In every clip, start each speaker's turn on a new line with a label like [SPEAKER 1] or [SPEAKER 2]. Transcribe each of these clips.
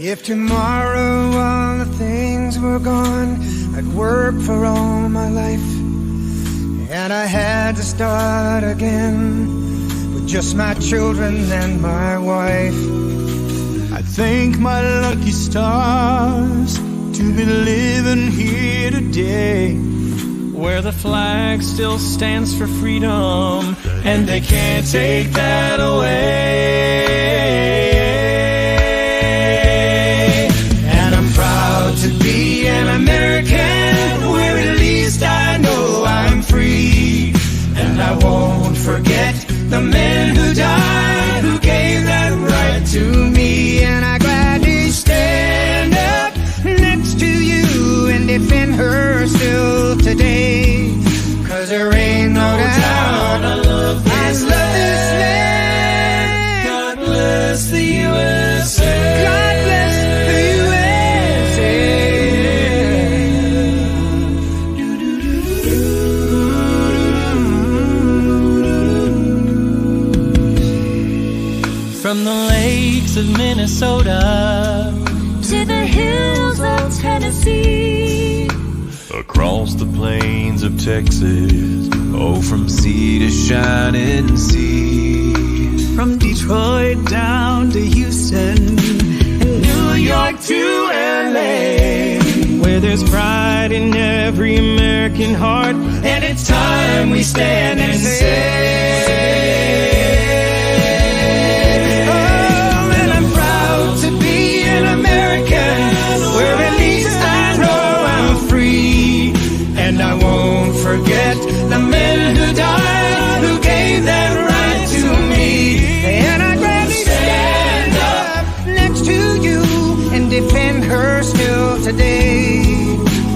[SPEAKER 1] If tomorrow all the things were gone, I'd work for all my life, and I had to start again with just my children and my wife.
[SPEAKER 2] I thank my lucky stars to be living here today, where the flag still stands for freedom, and they can't take that away. And I'm proud to be an American, where at least I know I'm free. And I won't forget the men who died, who gave that right to me.
[SPEAKER 1] And I gladly stand up next to you and defend her still today. 'Cause there ain't no doubt
[SPEAKER 2] I love this
[SPEAKER 1] land.
[SPEAKER 2] God bless the USA.
[SPEAKER 1] God bless the USA.
[SPEAKER 2] From the lakes of Minnesota
[SPEAKER 3] to the hills of Tennessee,
[SPEAKER 2] across the plains of Texas, oh, from sea to shining sea. From Detroit down to Houston, and New York to LA, where there's pride in every American heart, and it's time we stand and say, oh, and I'm proud to be an American, where at least I know I'm free. And I won't forget the men who died, who gave that right to me.
[SPEAKER 1] And I'd rather stand up next to you and defend her still today.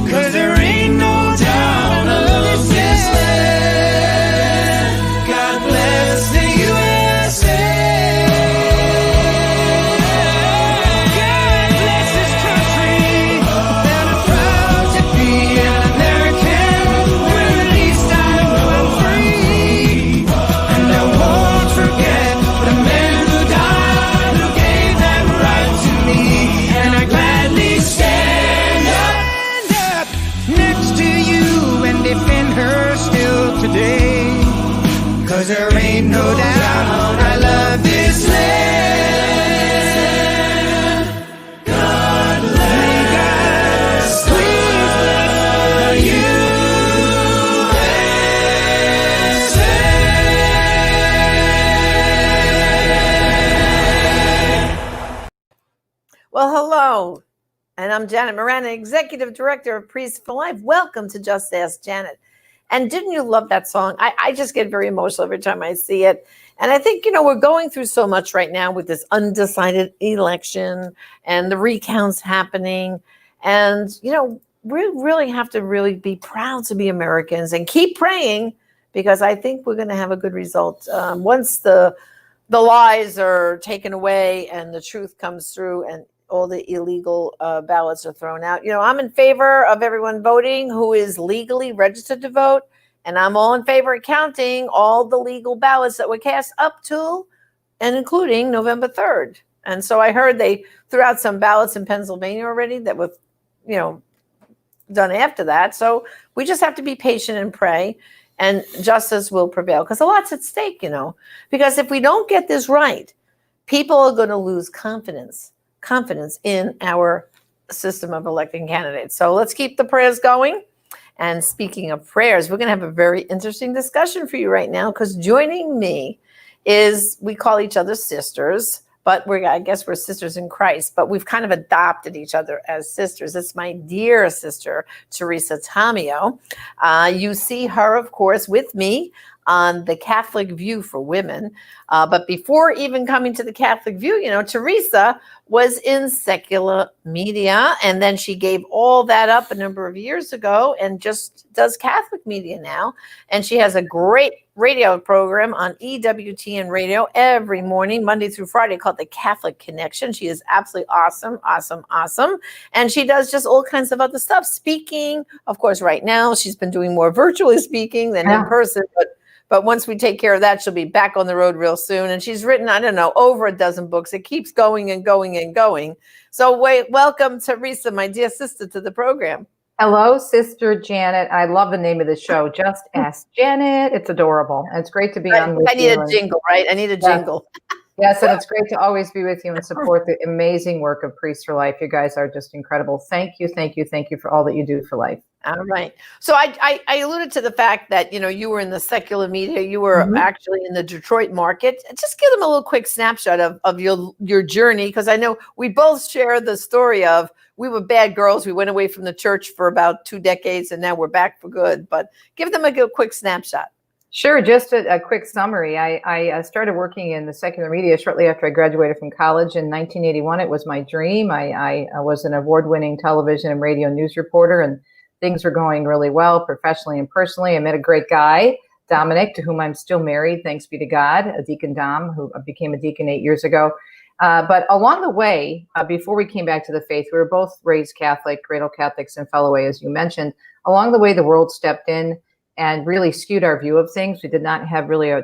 [SPEAKER 2] 'Cause there ain't no doubt I love this land. God bless the USA.
[SPEAKER 1] God bless this country. And I'm proud to be an American, where at least I know I'm free.
[SPEAKER 2] And I won't forget the men who died, who gave that right to me. And I gladly stand up
[SPEAKER 1] Next to you and defend her still today. 'Cause there ain't no doubt I love this land.
[SPEAKER 2] God bless the USA.
[SPEAKER 4] Well, hello, and I'm Janet Moran, Executive Director of Priest for Life. Welcome to Just Ask Janet. And didn't you love that song? I just get very emotional every time I see it. And I think, we're going through so much right now with this undecided election and the recounts happening. And, we really have to really be proud to be Americans and keep praying, because I think we're going to have a good result. Once the lies are taken away and the truth comes through and all the illegal ballots are thrown out. I'm in favor of everyone voting who is legally registered to vote. And I'm all in favor of counting all the legal ballots that were cast up to and including November 3rd. And so I heard they threw out some ballots in Pennsylvania already that were, done after that. So we just have to be patient and pray, and justice will prevail, because a lot's at stake, because if we don't get this right, people are going to lose confidence in our system of electing candidates. So let's keep the prayers going. And speaking of prayers, we're going to have a very interesting discussion for you right now, because joining me is, we call each other sisters, but I guess we're sisters in Christ, but we've kind of adopted each other as sisters. It's my dear sister, Teresa Tomeo. You see her, of course, with me on the Catholic View for Women. But before even coming to the Catholic View, Teresa was in secular media, and then she gave all that up a number of years ago and just does Catholic media now. And she has a great radio program on EWTN radio every morning, Monday through Friday, called The Catholic Connection. She is absolutely awesome. And she does just all kinds of other stuff. Speaking, of course, right now, she's been doing more virtually speaking than in person, but But once we take care of that, she'll be back on the road real soon. And she's written, I don't know, over a dozen books. It keeps going and going and going. So welcome, Teresa, my dear sister, to the program.
[SPEAKER 5] Hello, Sister Janet. I love the name of the show, Just Ask Janet. It's adorable. And it's great to be on with you.
[SPEAKER 4] I need a jingle, right? I need a jingle.
[SPEAKER 5] Yes, and it's great to always be with you and support the amazing work of Priests for Life. You guys are just incredible. Thank you for all that you do for life.
[SPEAKER 4] All right. So I alluded to the fact that, you were in the secular media. You were actually in the Detroit market. Just give them a little quick snapshot of your journey, because I know we both share the story of we were bad girls. We went away from the church for about 2 decades, and now we're back for good. But give them a quick snapshot.
[SPEAKER 5] Sure. Just a quick summary. I started working in the secular media shortly after I graduated from college in 1981. It was my dream. I was an award-winning television and radio news reporter, and things were going really well professionally and personally. I met a great guy, Dominic, to whom I'm still married, thanks be to God, a Deacon Dom, who became a deacon 8 years ago. But along the way, before we came back to the faith, we were both raised Catholic, cradle Catholics in Felloway, as you mentioned. Along the way, the world stepped in and really skewed our view of things. We did not have really a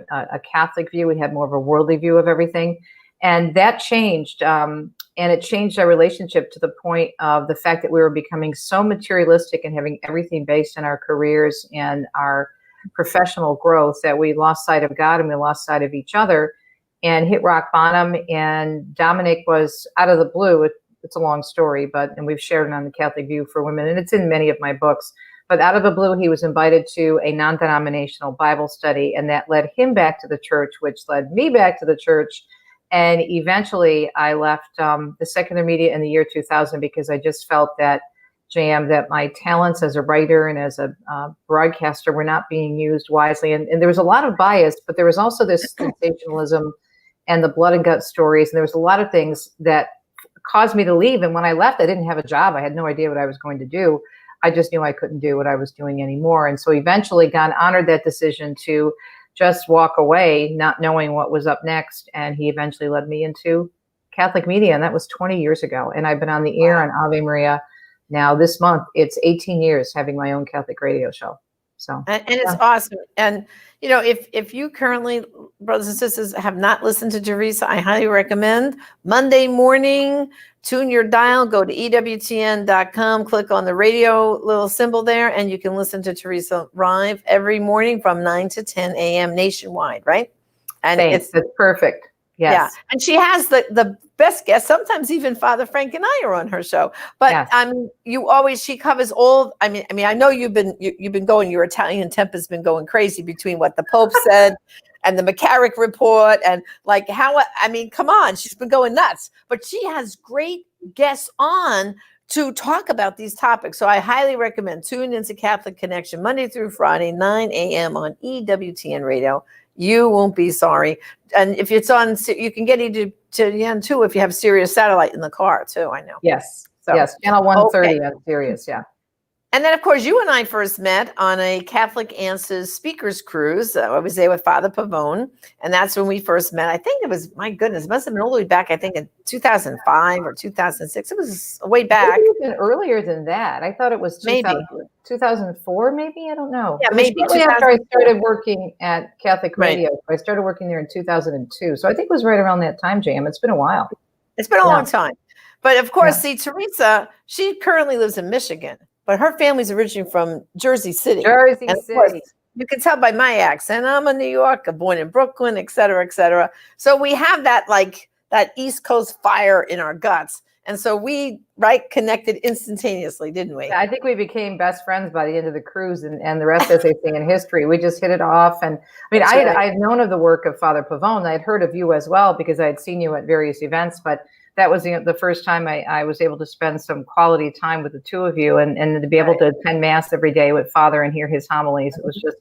[SPEAKER 5] Catholic view. We had more of a worldly view of everything. And that changed. And it changed our relationship to the point of the fact that we were becoming so materialistic and having everything based on our careers and our professional growth that we lost sight of God and we lost sight of each other and hit rock bottom. And Dominic was out of the blue. It's a long story, and we've shared it on the Catholic View for Women, and it's in many of my books. But out of the blue, he was invited to a non-denominational Bible study, and that led him back to the church, which led me back to the church. And eventually, I left the secular media in the year 2000 because I just felt that, JM, that my talents as a writer and as a broadcaster were not being used wisely. And there was a lot of bias, but there was also this sensationalism and the blood and guts stories. And there was a lot of things that caused me to leave. And when I left, I didn't have a job. I had no idea what I was going to do. I just knew I couldn't do what I was doing anymore. And so eventually God honored that decision to just walk away, not knowing what was up next. And he eventually led me into Catholic media. And that was 20 years ago. And I've been on the air on Ave Maria now this month. It's 18 years having my own Catholic radio show. So,
[SPEAKER 4] and it's awesome. And, if you currently, brothers and sisters, have not listened to Teresa, I highly recommend Monday morning, tune your dial, go to EWTN.com, click on the radio little symbol there, and you can listen to Teresa live every morning from 9 to 10 a.m. nationwide, right? And
[SPEAKER 5] it's perfect. Yes.
[SPEAKER 4] Yeah. And she has the best guests. Sometimes even Father Frank and I are on her show. But yes. She covers all. I mean, I know you've been going. Your Italian temper's been going crazy between what the Pope said and the McCarrick report and come on, she's been going nuts. But she has great guests on to talk about these topics. So I highly recommend tune into Catholic Connection Monday through Friday, 9 a.m. on EWTN Radio. You won't be sorry. And if it's on, you can get EWTN too if you have Sirius satellite in the car too, I know.
[SPEAKER 5] Yes. So, yes. Channel 130 on Sirius, yeah.
[SPEAKER 4] And then, of course, you and I first met on a Catholic Answers speakers cruise. I was there with Father Pavone, and that's when we first met. I think it was, my goodness, it must have been all the way back, I think, in 2005 or 2006. It was way back.
[SPEAKER 5] Maybe even earlier than that. I thought it was 2004, maybe? I don't know.
[SPEAKER 4] Yeah, maybe.
[SPEAKER 5] Shortly after I started working at Catholic Radio. I started working there in 2002. So I think it was right around that time, Jam. It's been a while.
[SPEAKER 4] It's been a long time. But, of course, see, Teresa, she currently lives in Michigan. But her family's originally from Jersey City.
[SPEAKER 5] Jersey City.
[SPEAKER 4] Course, you can tell by my accent. I'm a New Yorker, born in Brooklyn, et cetera, et cetera. So we have that East Coast fire in our guts. And so we, connected instantaneously, didn't we?
[SPEAKER 5] I think we became best friends by the end of the cruise, and the rest, as they say in history, we just hit it off. And I had known of the work of Father Pavone. I had heard of you as well because I had seen you at various events, but that was the first time I was able to spend some quality time with the two of you and to be able to attend Mass every day with Father and hear his homilies. It was just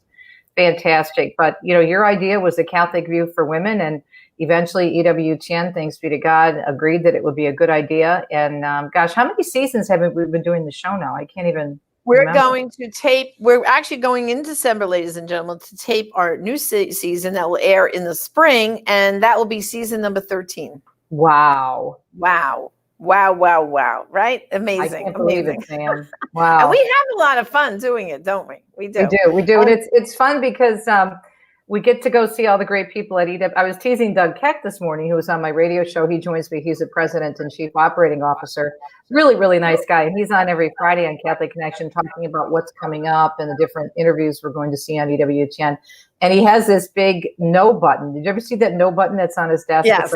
[SPEAKER 5] fantastic. But, your idea was the Catholic View for Women, and eventually EWTN, thanks be to God, agreed that it would be a good idea. And gosh, how many seasons have we been doing the show now? I can't even remember.
[SPEAKER 4] We're actually going in December, ladies and gentlemen, to tape our new season that will air in the spring, and that will be season number 13.
[SPEAKER 5] Wow.
[SPEAKER 4] Right? Amazing.
[SPEAKER 5] I can't believe it, Sam. Wow.
[SPEAKER 4] And we have a lot of fun doing it, don't we? We do.
[SPEAKER 5] We do. And it's fun because we get to go see all the great people at EW. I was teasing Doug Keck this morning, who was on my radio show. He joins me. He's the president and chief operating officer. Really, really nice guy. And he's on every Friday on Catholic Connection talking about what's coming up and the different interviews we're going to see on EWTN. And he has this big no button. Did you ever see that no button that's on his desk?
[SPEAKER 4] Yes.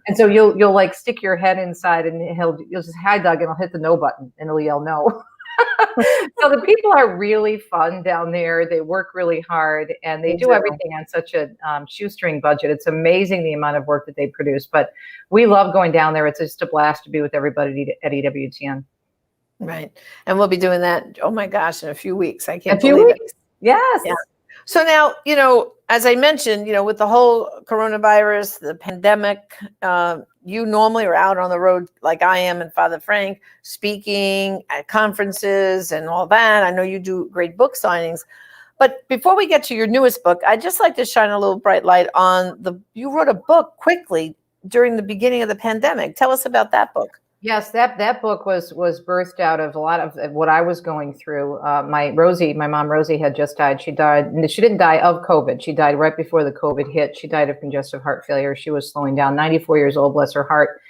[SPEAKER 5] And so you'll like stick your head inside and you'll just, hi, Doug, and I'll hit the no button and it'll yell no. So the people are really fun down there. They work really hard and they do everything on such a shoestring budget. It's amazing the amount of work that they produce, but we love going down there. It's just a blast to be with everybody at EWTN.
[SPEAKER 4] Right. And we'll be doing that, oh my gosh, in a few weeks. I can't believe it.
[SPEAKER 5] Yes.
[SPEAKER 4] Yeah. So now, as I mentioned, with the whole coronavirus, the pandemic, you normally are out on the road like I am and Father Frank, speaking at conferences and all that. I know you do great book signings. But before we get to your newest book, I'd just like to shine a little bright light on you wrote a book quickly during the beginning of the pandemic. Tell us about that book.
[SPEAKER 5] Yes, that book was birthed out of a lot of what I was going through. My mom Rosie had just died. She didn't die of COVID. She died right before the COVID hit. She died of congestive heart failure. She was slowing down, 94 years old, bless her heart.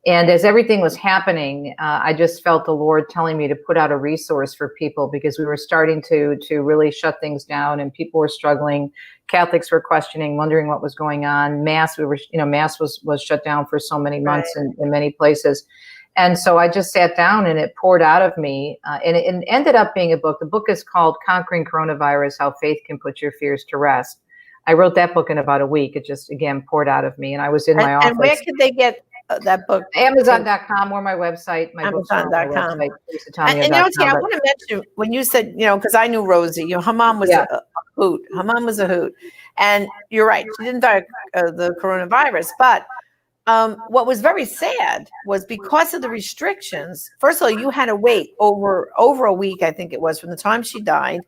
[SPEAKER 5] And as everything was happening, I just felt the Lord telling me to put out a resource for people because we were starting to really shut things down and people were struggling. Catholics were questioning, wondering what was going on. Mass was shut down for so many months in many places. And so I just sat down and it poured out of me and it ended up being a book. The book is called Conquering Coronavirus, How Faith Can Put Your Fears to Rest. I wrote that book in about a week. It just, again, poured out of me. And I was in my office.
[SPEAKER 4] And where could they get that book?
[SPEAKER 5] Amazon.com or my website. My
[SPEAKER 4] Amazon.com.
[SPEAKER 5] And
[SPEAKER 4] I want to mention when you said, because I knew Rosie, her mom was a hoot. Her mom was a hoot. And you're right. She didn't die of the coronavirus, but what was very sad was because of the restrictions. First of all, you had to wait over a week, I think it was, from the time she died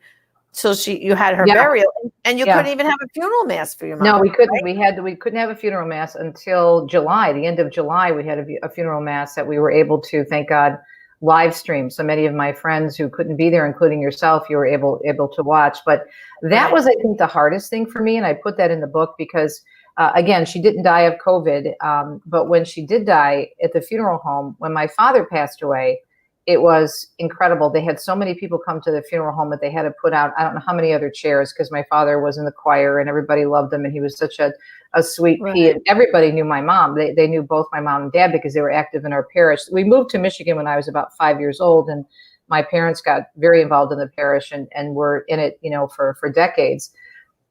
[SPEAKER 4] till you had her burial, and you couldn't even have a funeral mass for your mom.
[SPEAKER 5] No, we couldn't. Right? We couldn't have a funeral mass until July. The end of July, we had a funeral mass that we were able to, thank God, live stream. So many of my friends who couldn't be there, including yourself, you were able to watch. But that was, I think, the hardest thing for me, and I put that in the book because. Again, she didn't die of COVID, but when she did die at the funeral home, when my father passed away, it was incredible. They had so many people come to the funeral home that they had to put out, I don't know how many other chairs, because my father was in the choir and everybody loved him and he was such a sweet pea. And everybody knew my mom. They knew both my mom and dad because they were active in our parish. We moved to Michigan when I was about 5 years old, and my parents got very involved in the parish and were in it, for decades.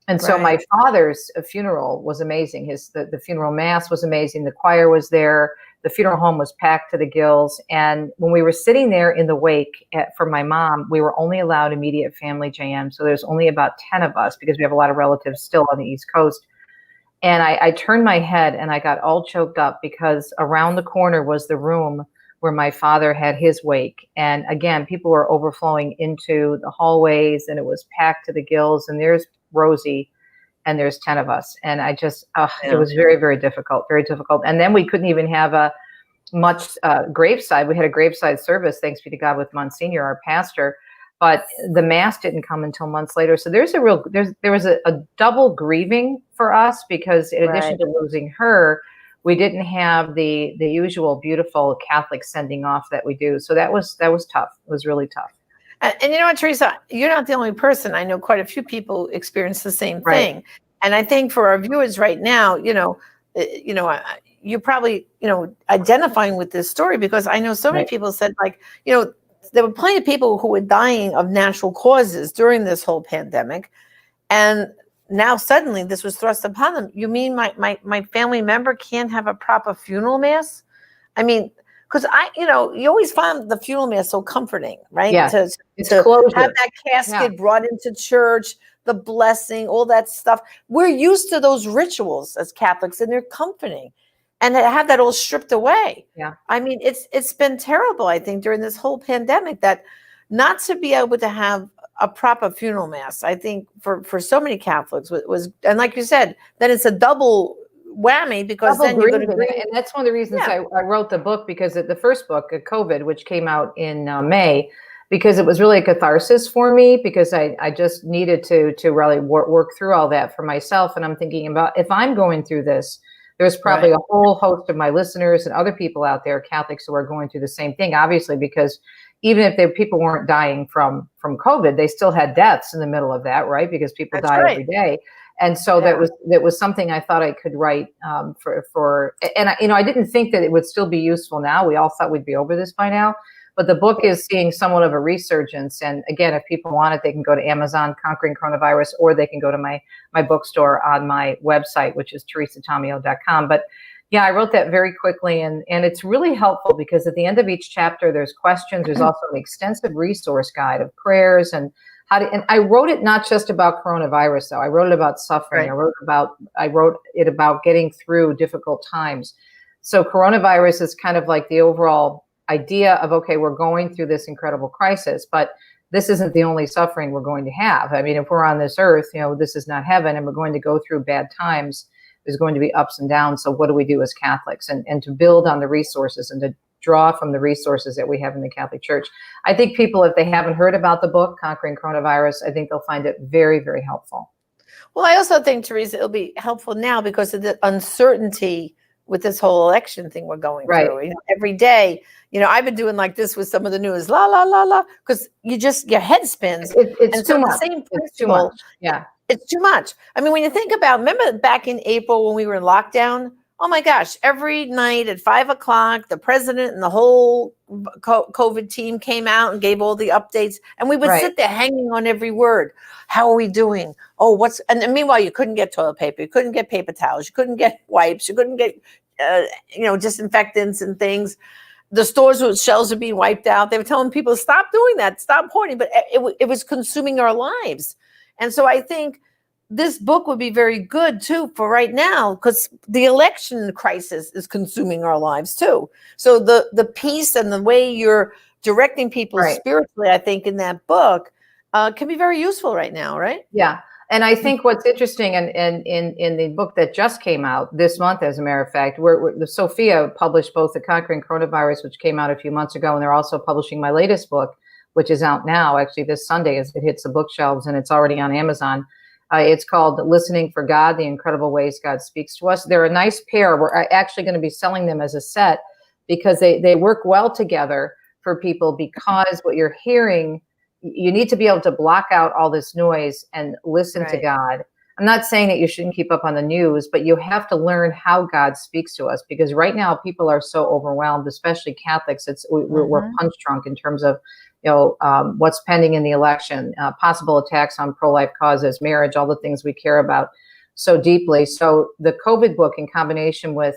[SPEAKER 5] And so my father's funeral was amazing. The funeral mass was amazing. The choir was there. The funeral home was packed to the gills. And when we were sitting there in the wake for my mom, we were only allowed immediate family, JM. So there's only about 10 of us because we have a lot of relatives still on the East Coast. And I turned my head and I got all choked up because around the corner was the room where my father had his wake. And again, people were overflowing into the hallways and it was packed to the gills. And there's Rosie, and there's 10 of us. And I just, it was very, very difficult, very difficult. And then we couldn't even have a much graveside. We had a graveside service, thanks be to God, with Monsignor, our pastor, but the mass didn't come until months later. So there was a double grieving for us because in addition to losing her, we didn't have the usual beautiful Catholic sending off that we do. So that was tough. It was really tough.
[SPEAKER 4] And you know what, Teresa, you're not the only person. I know quite a few people experience the same thing. And I think for our viewers right now, you're probably, identifying with this story because I know so many people said there were plenty of people who were dying of natural causes during this whole pandemic. And now suddenly this was thrust upon them. You mean my family member can't have a proper funeral mass? I mean, because you always found the funeral mass so comforting, right?
[SPEAKER 5] Yeah,
[SPEAKER 4] to have that casket brought into church, the blessing, all that stuff. We're used to those rituals as Catholics, and they're comforting. And to have that all stripped away. Yeah. I mean, it's been terrible, I think, during this whole pandemic that not to be able to have a proper funeral mass, I think for so many Catholics was, and like you said, then it's a double whammy because then you're going to grieve.
[SPEAKER 5] And that's one of the reasons I wrote the book, because the first book, COVID, which came out in May, because it was really a catharsis for me, because I just needed to really work through all that for myself. And I'm thinking about, if I'm going through this, there's probably a whole host of my listeners and other people out there, Catholics, who are going through the same thing, obviously, because even if people weren't dying from COVID, they still had deaths in the middle of that, right? Because people die every day. And so that was something I thought I could write and I didn't think that it would still be useful now. We all thought we'd be over this by now. But the book is seeing somewhat of a resurgence. And again, if people want it, they can go to Amazon, Conquering Coronavirus, or they can go to my bookstore on my website, which is teresatomeo.com. But yeah, I wrote that very quickly, and it's really helpful because at the end of each chapter, there's questions. There's also an extensive resource guide of prayers and and I wrote it not just about coronavirus, though. I wrote it about suffering. I wrote it about getting through difficult times. So coronavirus is kind of like the overall idea of, okay, we're going through this incredible crisis, but this isn't the only suffering we're going to have. I mean, if we're on this earth, this is not heaven, and we're going to go through bad times. There's going to be ups and downs. So what do we do as Catholics? And to build on the resources and to draw from the resources that we have in the Catholic Church. I think people, if they haven't heard about the book, Conquering Coronavirus, I think they'll find it very, very helpful.
[SPEAKER 4] Well, I also think, Teresa, it'll be helpful now because of the uncertainty with this whole election thing we're going through. Every day, I've been doing like this with some of the news, la, la, la, la, because your head spins.
[SPEAKER 5] It's too much.
[SPEAKER 4] It's too much. Yeah. It's too much. I mean, when you think about, remember back in April when we were in lockdown? Oh my gosh, every night at 5:00, the president and the whole COVID team came out and gave all the updates. And we would sit there hanging on every word. How are we doing? Oh, and meanwhile, you couldn't get toilet paper. You couldn't get paper towels. You couldn't get wipes. You couldn't get, disinfectants and things. The stores with shelves were being wiped out. They were telling people, stop doing that. Stop hoarding. But it was consuming our lives. And so I think this book would be very good too for right now, because the election crisis is consuming our lives too. So the peace and the way you're directing people spiritually, I think, in that book can be very useful right now, right?
[SPEAKER 5] Yeah. And I think what's interesting in the book that just came out this month, as a matter of fact, Sophia published both the Conquering Coronavirus, which came out a few months ago, and they're also publishing my latest book, which is out now, actually this Sunday as it hits the bookshelves, and it's already on Amazon. It's called Listening for God, The Incredible Ways God Speaks to Us. They're a nice pair. We're actually going to be selling them as a set because they work well together for people, because what you're hearing, you need to be able to block out all this noise and listen to God. I'm not saying that you shouldn't keep up on the news, but you have to learn how God speaks to us, because right now people are so overwhelmed, especially Catholics. We're punch drunk in terms of what's pending in the election, possible attacks on pro-life causes, marriage, all the things we care about so deeply. So the COVID book, in combination with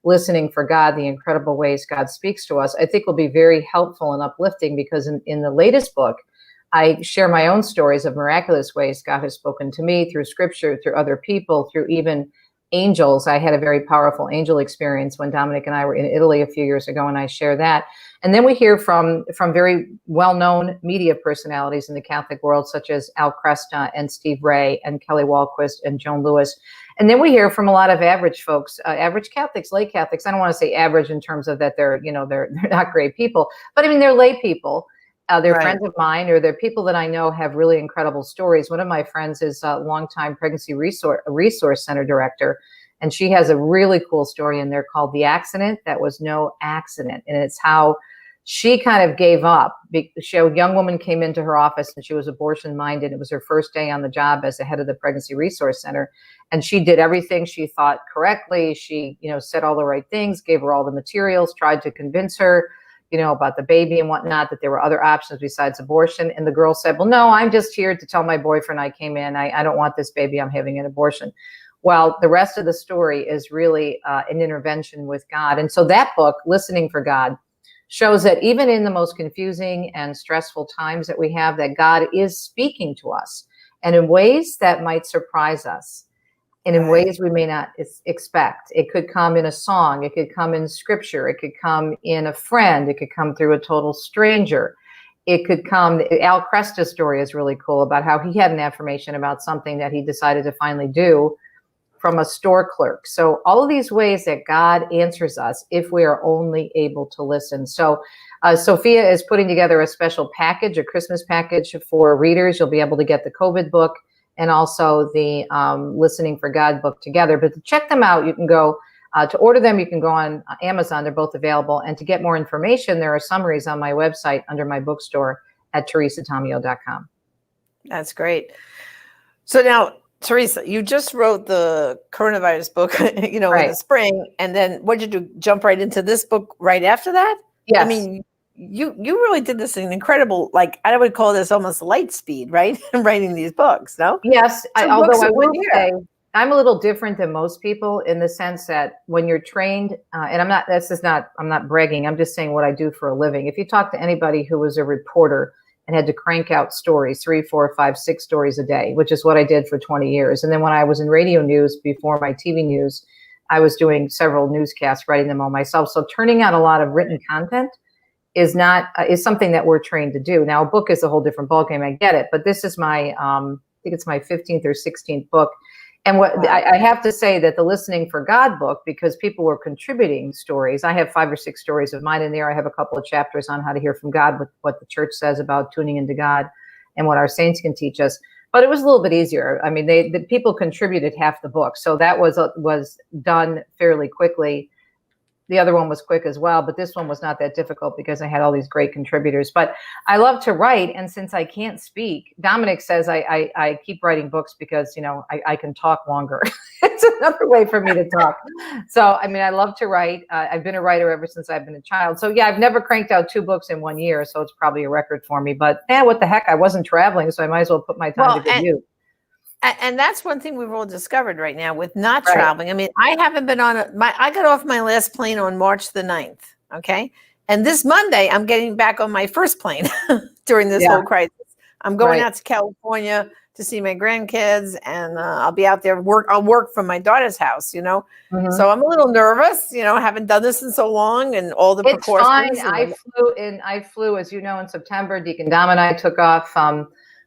[SPEAKER 5] Listening for God, The Incredible Ways God Speaks to Us, I think will be very helpful and uplifting, because in the latest book, I share my own stories of miraculous ways God has spoken to me through scripture, through other people, through even angels. I had a very powerful angel experience when Dominic and I were in Italy a few years ago, and I share that. And then we hear from very well-known media personalities in the Catholic world, such as Al Cresta and Steve Ray and Kelly Walquist and Joan Lewis. And then we hear from a lot of average folks, average Catholics, lay Catholics. I don't want to say average in terms of that they're not great people, but I mean, they're lay people. They're friends of mine, or they're people that I know have really incredible stories. One of my friends is a longtime pregnancy resource center director, and she has a really cool story in there called The Accident That Was No Accident. And it's how she kind of gave up. A young woman came into her office, and she was abortion minded. It was her first day on the job as the head of the pregnancy resource center. And she did everything she thought correctly. She, said all the right things, gave her all the materials, tried to convince her, about the baby and whatnot, that there were other options besides abortion. And the girl said, well, no, I'm just here to tell my boyfriend I came in. I don't want this baby. I'm having an abortion. Well, the rest of the story is really an intervention with God. And so that book, Listening for God, shows that even in the most confusing and stressful times that we have, that God is speaking to us, and in ways that might surprise us, and in ways we may not expect. It could come in a song. It could come in scripture. It could come in a friend. It could come through a total stranger. It could come, Al Cresta's story is really cool about how he had an affirmation about something that he decided to finally do from a store clerk. So all of these ways that God answers us if we are only able to listen. So Sophia is putting together a special package, a Christmas package for readers. You'll be able to get the COVID book and also the Listening for God book together. But to check them out, you can go to order them. You can go on Amazon. They're both available. And to get more information, there are summaries on my website under my bookstore at teresatomeo.com.
[SPEAKER 4] That's great. So now, Teresa, you just wrote the coronavirus book, in the spring, and then what did you do? Jump right into this book right after that?
[SPEAKER 5] Yes.
[SPEAKER 4] I mean, you really did this in incredible, like I would call this almost light speed, right? Writing these books, no?
[SPEAKER 5] Yes. Although I will say I'm a little different than most people in the sense that when you're trained, and I'm not bragging. I'm just saying what I do for a living. If you talk to anybody who was a reporter and had to crank out stories, 3, 4, 5, 6 stories a day, which is what I did for 20 years. And then when I was in radio news before my TV news, I was doing several newscasts, writing them all myself. So turning out a lot of written content is something that we're trained to do. Now, a book is a whole different ballgame. I get it, but this is my, I think it's my 15th or 16th book. And what I have to say that the Listening for God book, because people were contributing stories, I have 5 or 6 stories of mine in there. I have a couple of chapters on how to hear from God, with what the church says about tuning into God and what our saints can teach us. But it was a little bit easier. I mean, the people contributed half the book. So that was done fairly quickly. The other one was quick as well, but this one was not that difficult because I had all these great contributors. But I love to write, and since I can't speak, Dominic says I keep writing books because I can talk longer. It's another way for me to talk. So I mean, I love to write. I've been a writer ever since I've been a child. So yeah, I've never cranked out 2 books in 1 year, so it's probably a record for me. But what the heck? I wasn't traveling, so I might as well put my time to good use.
[SPEAKER 4] And that's one thing we've all discovered right now with not traveling. I mean, I haven't been I got off my last plane on March the 9th. Okay. And this Monday, I'm getting back on my first plane during this whole crisis. I'm going out to California to see my grandkids, and I'll be out there I'll work from my daughter's house,
[SPEAKER 5] Mm-hmm.
[SPEAKER 4] So I'm a little nervous, haven't done this in so long, and all the precautions.
[SPEAKER 5] It's fine. I flew, as you know, in September. Deacon Dom and I took off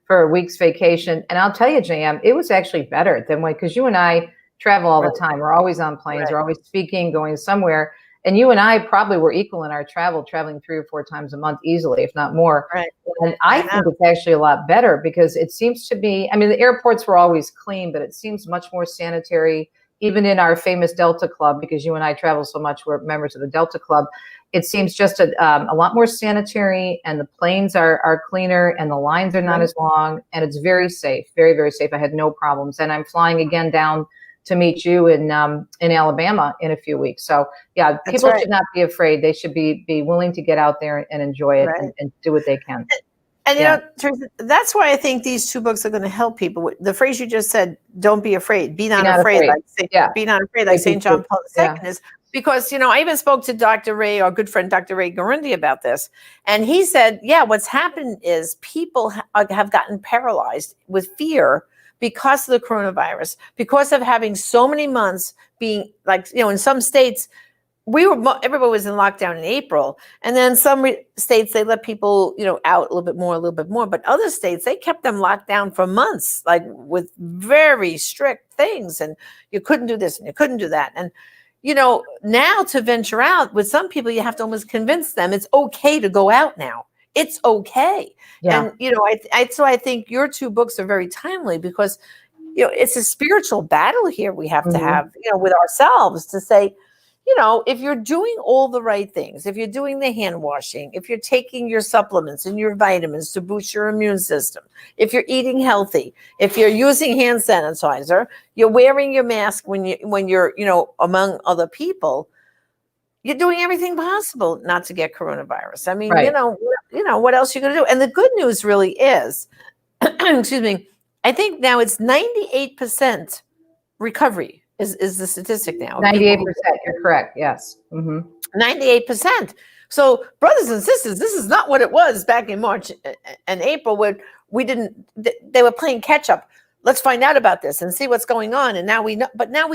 [SPEAKER 5] for a week's vacation. And I'll tell you, JM, it was actually better than because you and I travel all the time. We're always on planes. We're always speaking, going somewhere. And you and I probably were equal in our traveling 3 or 4 times a month easily, if not more. Right. And I think it's actually a lot better because it seems to be, I mean, the airports were always clean, but it seems much more sanitary, even in our famous Delta Club, because you and I travel so much, we're members of the Delta Club. It seems just a lot more sanitary, and the planes are cleaner, and the lines are not as long, and it's very safe, very, very safe. I had no problems. And I'm flying again down to meet you in Alabama in a few weeks. So yeah, people should not be afraid. They should be willing to get out there and enjoy it and do what they can.
[SPEAKER 4] And Teresa, that's why I think these 2 books are going to help people. The phrase you just said, "Don't be afraid, be not afraid," be not afraid, like St. John Paul II is. Because, I even spoke to Dr. Ray, our good friend, Dr. Ray Garundi, about this. And he said, what's happened is people have gotten paralyzed with fear because of the coronavirus, because of having so many months being in some states, everybody was in lockdown in April. And then some states, they let people, out a little bit more. But other states, they kept them locked down for months, like with very strict things. And you couldn't do this and you couldn't do that. And now to venture out with some people, you have to almost convince them it's okay to go out now. It's okay. Yeah. And, so I think your 2 books are very timely because, it's a spiritual battle here we have to have, with ourselves to say, if you're doing all the right things, if you're doing the hand washing, if you're taking your supplements and your vitamins to boost your immune system, if you're eating healthy, if you're using hand sanitizer, you're wearing your mask when you're among other people, you're doing everything possible not to get coronavirus. I mean, what else are you going to do? And the good news really is, excuse me, I think now it's 98% recovery. Is the statistic now.
[SPEAKER 5] 98%, you're correct, yes.
[SPEAKER 4] 98%. So brothers and sisters, this is not what it was back in March and April when they were playing catch up. Let's find out about this and see what's going on. And now we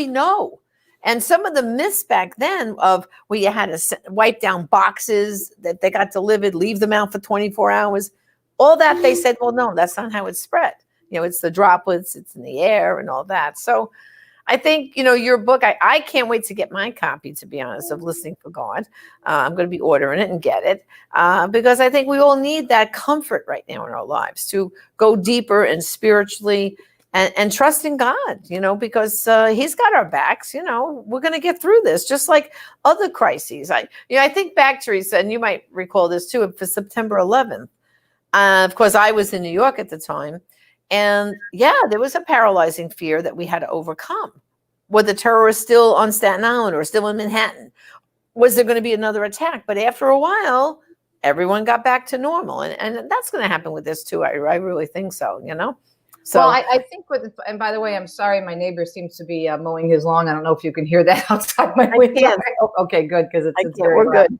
[SPEAKER 4] know. And some of the myths back then of where you had to wipe down boxes that they got delivered, leave them out for 24 hours, all that they said, well, no, that's not how it's spread. It's the droplets, it's in the air and all that. So I think, your book, I can't wait to get my copy, to be honest, of Listening for God. I'm going to be ordering it and get it because I think we all need that comfort right now in our lives to go deeper and spiritually and trust in God, because he's got our backs. We're going to get through this just like other crises. I think back, Teresa, and you might recall this too, for September 11th. Of course, I was in New York at the time. And there was a paralyzing fear that we had to overcome. Were the terrorists still on Staten Island or still in Manhattan? Was there going to be another attack? But after a while, everyone got back to normal. And that's going to happen with this too. I really think so, So
[SPEAKER 5] well, I think and by the way, I'm sorry, my neighbor seems to be mowing his lawn. I don't know if you can hear that outside my window. Okay, good, because it's very
[SPEAKER 4] we're good.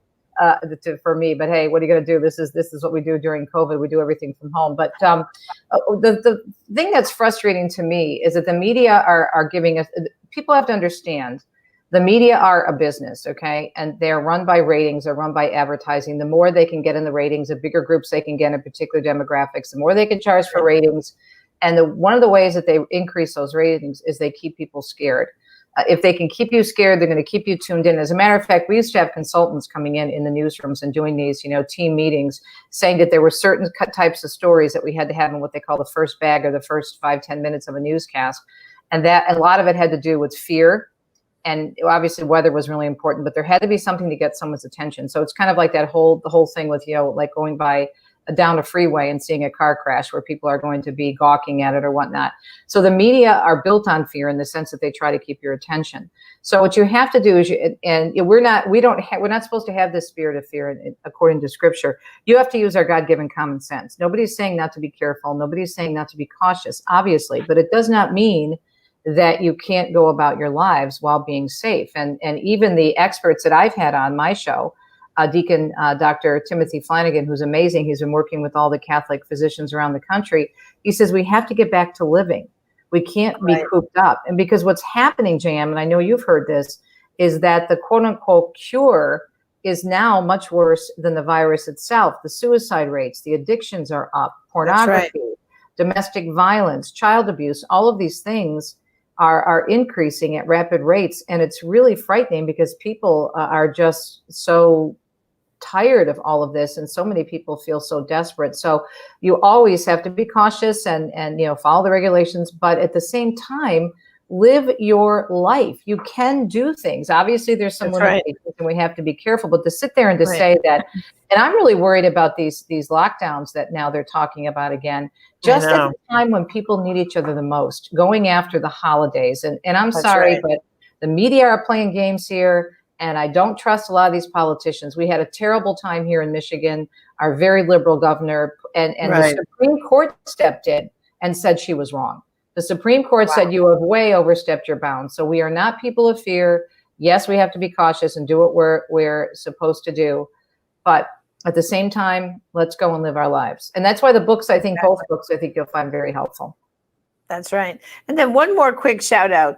[SPEAKER 5] For me, but hey, what are you going to do? This is what we do during COVID. We do everything from home. But the thing that's frustrating to me is that the media are giving us. People have to understand, the media are a business, okay, and they're run by ratings. They're run by advertising. The more they can get in the ratings, the bigger groups they can get in particular demographics, the more they can charge for ratings. And one of the ways that they increase those ratings is they keep people scared. If they can keep you scared, they're going to keep you tuned in. As a matter of fact, we used to have consultants coming in the newsrooms and doing these, team meetings, saying that there were certain types of stories that we had to have in what they call the first bag or the first 5-10 minutes of a newscast. And that a lot of it had to do with fear. And obviously weather was really important, but there had to be something to get someone's attention. So it's kind of like the whole thing with, like going down a freeway and seeing a car crash where people are going to be gawking at it or whatnot. So the media are built on fear in the sense that they try to keep your attention. So what you have to do is, we're not supposed to have this spirit of fear according to Scripture. You have to use our God-given common sense. Nobody's saying not to be careful. Nobody's saying not to be cautious, obviously, but it does not mean that you can't go about your lives while being safe. And even the experts that I've had on my show, Deacon Dr. Timothy Flanagan, who's amazing. He's been working with all the Catholic physicians around the country. He says we have to get back to living. We can't be cooped up. And because what's happening, Jam, and I know you've heard this, is that the quote unquote cure is now much worse than the virus itself. The suicide rates, the addictions are up, pornography, domestic violence, child abuse, all of these things are increasing at rapid rates. And it's really frightening because people are just so tired of all of this, and so many people feel so desperate. So you always have to be cautious and follow the regulations, but at the same time live your life. You can do things. Obviously there's some limitations and we have to be careful, but to sit there and to say that, and I'm really worried about these lockdowns that now they're talking about again, just at the time when people need each other the most, going after the holidays. And I'm sorry, but the media are playing games here. And I don't trust a lot of these politicians. We had a terrible time here in Michigan, our very liberal governor, and the Supreme Court stepped in and said she was wrong. The Supreme Court said you have way overstepped your bounds. So we are not people of fear. Yes, we have to be cautious and do what we're supposed to do. But at the same time, let's go and live our lives. And that's why the books, I think, both books, I think you'll find very helpful.
[SPEAKER 4] That's right. And then one more quick shout out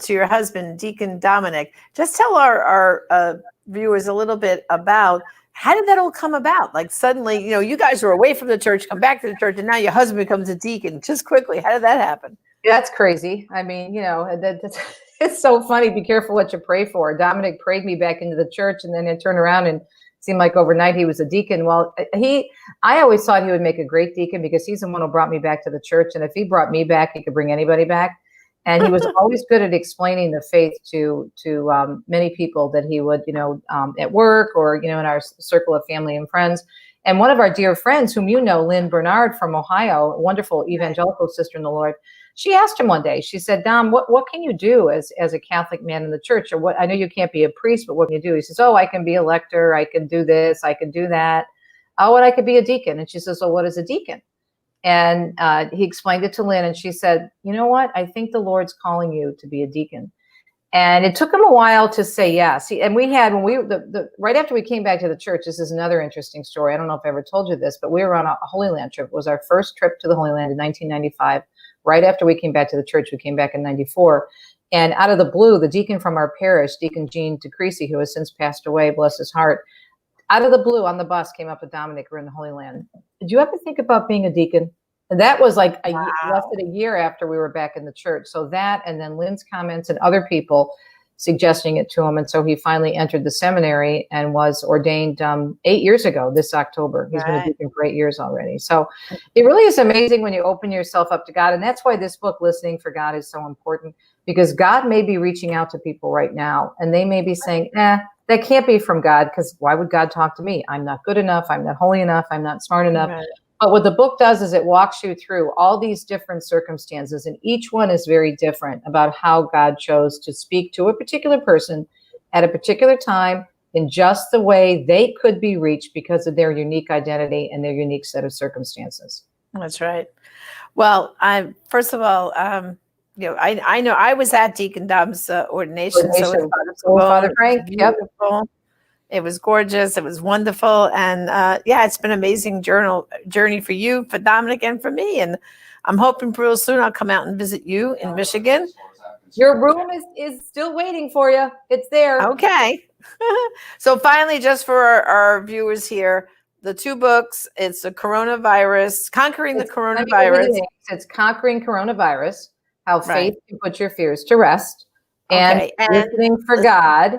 [SPEAKER 4] to your husband, Deacon Dominic. Just tell our viewers a little bit about how did that all come about? Like suddenly, you guys were away from the church, come back to the church, and now your husband becomes a deacon. Just quickly, how did that happen?
[SPEAKER 5] Yeah, that's crazy. I mean, it's so funny. Be careful what you pray for. Dominic prayed me back into the church, and then it turned around and seemed like overnight he was a deacon. Well, I always thought he would make a great deacon because he's the one who brought me back to the church. And if he brought me back, he could bring anybody back. And he was always good at explaining the faith to many people that he would, at work or, in our circle of family and friends. And one of our dear friends, whom Lynn Bernard from Ohio, a wonderful evangelical sister in the Lord, she asked him one day, she said, Dom, what can you do as a Catholic man in the church? Or what? I know you can't be a priest, but what can you do? He says, I can be a lector. I can do this. I can do that. Oh, and I could be a deacon. And she says, well, what is a deacon? And he explained it to Lynn, and she said, you know what? I think the Lord's calling you to be a deacon. And it took him a while to say yes. And we had, right after we came back to the church, this is another interesting story. I don't know if I ever told you this, but we were on a Holy Land trip. It was our first trip to the Holy Land in 1995. Right after we came back to the church, we came back in 94. And out of the blue, the deacon from our parish, Deacon Gene Teresa, who has since passed away, bless his heart, out of the blue on the bus came up with Dominic. We're in the Holy Land. Did you ever think about being a deacon? And that was like less
[SPEAKER 4] Wow.
[SPEAKER 5] than a year after we were back in the church. So that, and then Lynn's comments and other people suggesting it to him. And so he finally entered the seminary and was ordained 8 years ago this October. He's been a
[SPEAKER 4] Right.
[SPEAKER 5] deacon for 8 years already. So it really is amazing when you open yourself up to God. And that's why this book, Listening for God, is so important, because God may be reaching out to people right now and they may be saying, that can't be from God, because why would God talk to me? I'm not good enough. I'm not holy enough. I'm not smart enough.
[SPEAKER 4] Right.
[SPEAKER 5] But what the book does is it walks you through all these different circumstances, and each one is very different about how God chose to speak to a particular person at a particular time in just the way they could be reached because of their unique identity and their unique set of circumstances.
[SPEAKER 4] That's right. Well, first of all, I know I was at Deacon Dom's ordination, so it was
[SPEAKER 5] Father Frank. Yep.
[SPEAKER 4] beautiful. It was gorgeous. It was wonderful. And it's been an amazing journey for you, for Dominic, and for me. And I'm hoping real soon I'll come out and visit you in Michigan.
[SPEAKER 5] Your room is still waiting for you. It's there.
[SPEAKER 4] Okay. So finally, just for our viewers here, the 2 books, it's the coronavirus, Conquering the Coronavirus.
[SPEAKER 5] It's Conquering Coronavirus, How Faith Can Put Your Fears to Rest. And Listening for God.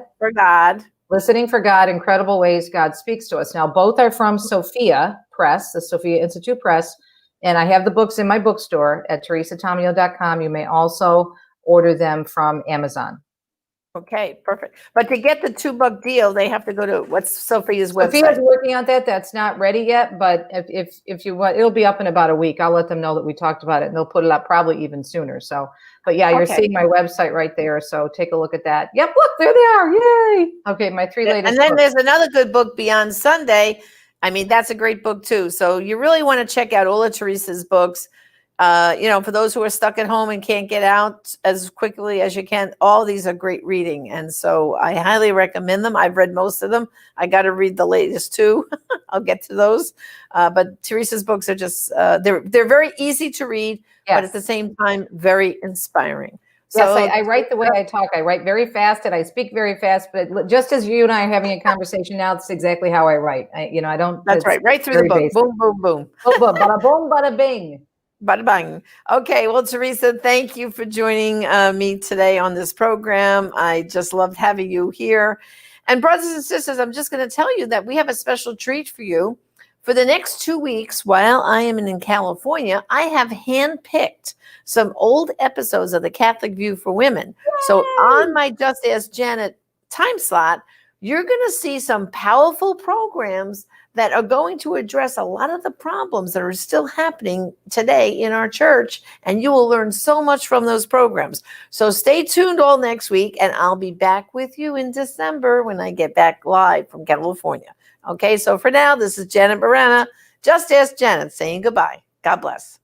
[SPEAKER 5] Listening for God, Incredible Ways God Speaks to Us. Now, both are from Sophia Press, the Sophia Institute Press, and I have the books in my bookstore at teresatomeo.com. You may also order them from Amazon.
[SPEAKER 4] Okay, perfect. But to get the 2-book deal, they have to go to what's Sophia's website?
[SPEAKER 5] Sophia's working on that. That's not ready yet, but if you want, it'll be up in about a week. I'll let them know that we talked about it, and they'll put it up probably even sooner. So, but yeah, you're seeing my website right there. So take a look at that. Yep, look, there they are. Yay! Okay, my 3 latest.
[SPEAKER 4] And then
[SPEAKER 5] books.
[SPEAKER 4] there's another good book, Beyond Sunday. I mean, that's a great book too. So you really want to check out all of Teresa's books. For those who are stuck at home and can't get out as quickly as you can, all these are great reading. And so I highly recommend them. I've read most of them. I got to read the latest 2. I'll get to those. But Teresa's books are just, they're very easy to read, but at the same time, very inspiring.
[SPEAKER 5] So yes, I write the way I talk. I write very fast and I speak very fast, but just as you and I are having a conversation now, it's exactly how I write. I don't.
[SPEAKER 4] That's right. Right through the book. Basic. Boom, boom, boom.
[SPEAKER 5] Boom, boom, bada boom, bada bing.
[SPEAKER 4] Bada bang. Okay, well, Teresa, thank you for joining me today on this program. I just loved having you here. And brothers and sisters, I'm just going to tell you that we have a special treat for you. For the next 2 weeks, while I am in California, I have handpicked some old episodes of the Catholic View for Women. Yay! So on my Just Ask Janet time slot, you're going to see some powerful programs that are going to address a lot of the problems that are still happening today in our church. And you will learn so much from those programs. So stay tuned all next week, and I'll be back with you in December when I get back live from California. Okay, so for now, this is Janet Morana, Just Ask Janet, saying goodbye. God bless.